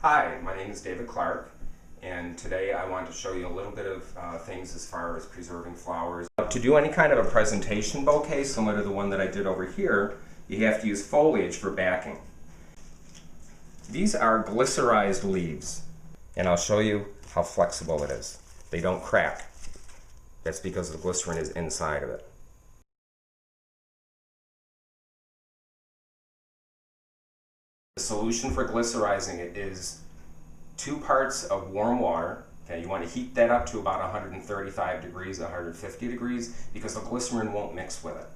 Hi, my name is David Clark, and today I want to show you a little bit of things as far as preserving flowers. To do any kind of a presentation bouquet, similar to the one that I did over here, you have to use foliage for backing. These are glycerized leaves, and I'll show you how flexible it is. They don't crack. That's because the glycerin is inside of it. The solution for glycerizing it is 2 parts of warm water. Okay, you want to heat that up to about 135 degrees, 150 degrees, because the glycerin won't mix with it.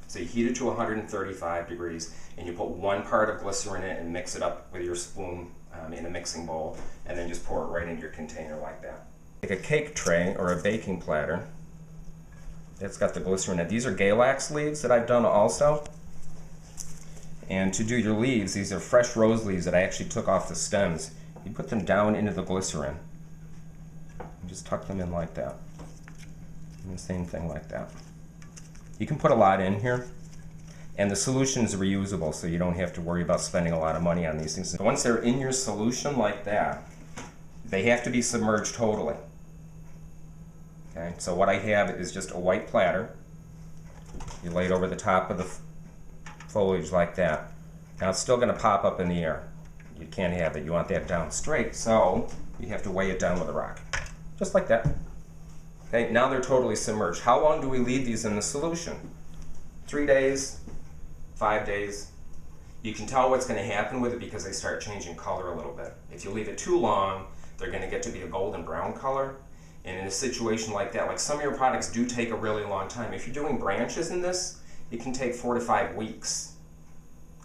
So you heat it to 135 degrees, and you put 1 part of glycerin in it and mix it up with your spoon in a mixing bowl, and then just pour it right into your container like that. Take a cake tray or a baking platter that's got the glycerin in it. These are Galax leaves that I've done also. And to do your leaves, these are fresh rose leaves that I actually took off the stems. You put them down into the glycerin and just tuck them in like that. And the same thing like that. You can put a lot in here, and the solution is reusable, so you don't have to worry about spending a lot of money on these things. So once they're in your solution like that, they have to be submerged totally. Okay, so what I have is just a white platter. You lay it over the top of the foliage like that. Now it's still going to pop up in the air. You can't have it. You want that down straight, so you have to weigh it down with a rock. Just like that. Okay, now they're totally submerged. How long do we leave these in the solution? 3 days, 5 days. You can tell what's going to happen with it because they start changing color a little bit. If you leave it too long, they're going to get to be a golden brown color. And in a situation like that, like some of your products do take a really long time. If you're doing branches in this, it can take 4 to 5 weeks.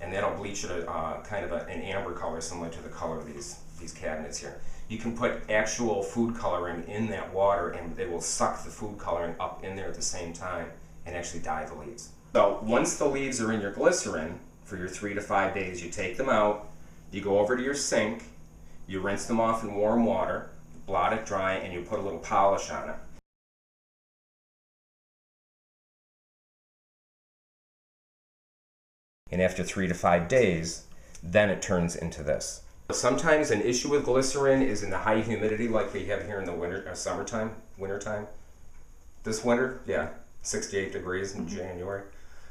And that'll bleach it kind of an amber color similar to the color of these cabinets here. You can put actual food coloring in that water and they will suck the food coloring up in there at the same time and actually dye the leaves. So once the leaves are in your glycerin for your 3 to 5 days, you take them out, you go over to your sink, you rinse them off in warm water, blot it dry, and you put a little polish on it. And after 3 to 5 days, then it turns into this. Sometimes an issue with glycerin is in the high humidity like we have here in the wintertime. This winter, yeah, 68 degrees in January.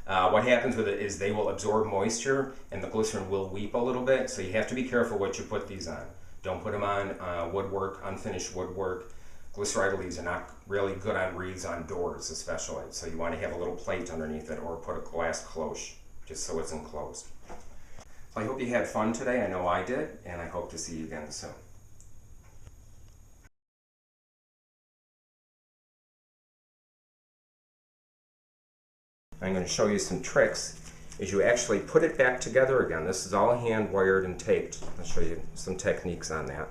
What happens with it is they will absorb moisture and the glycerin will weep a little bit, so you have to be careful what you put these on. Don't put them on woodwork, unfinished woodwork. Glyceride leaves are not really good on wreaths on doors especially, so you want to have a little plate underneath it or put a glass cloche just so it's enclosed. So I hope you had fun today. I know I did, and I hope to see you again soon. I'm going to show you some tricks as you actually put it back together again. This is all hand wired and taped. I'll show you some techniques on that.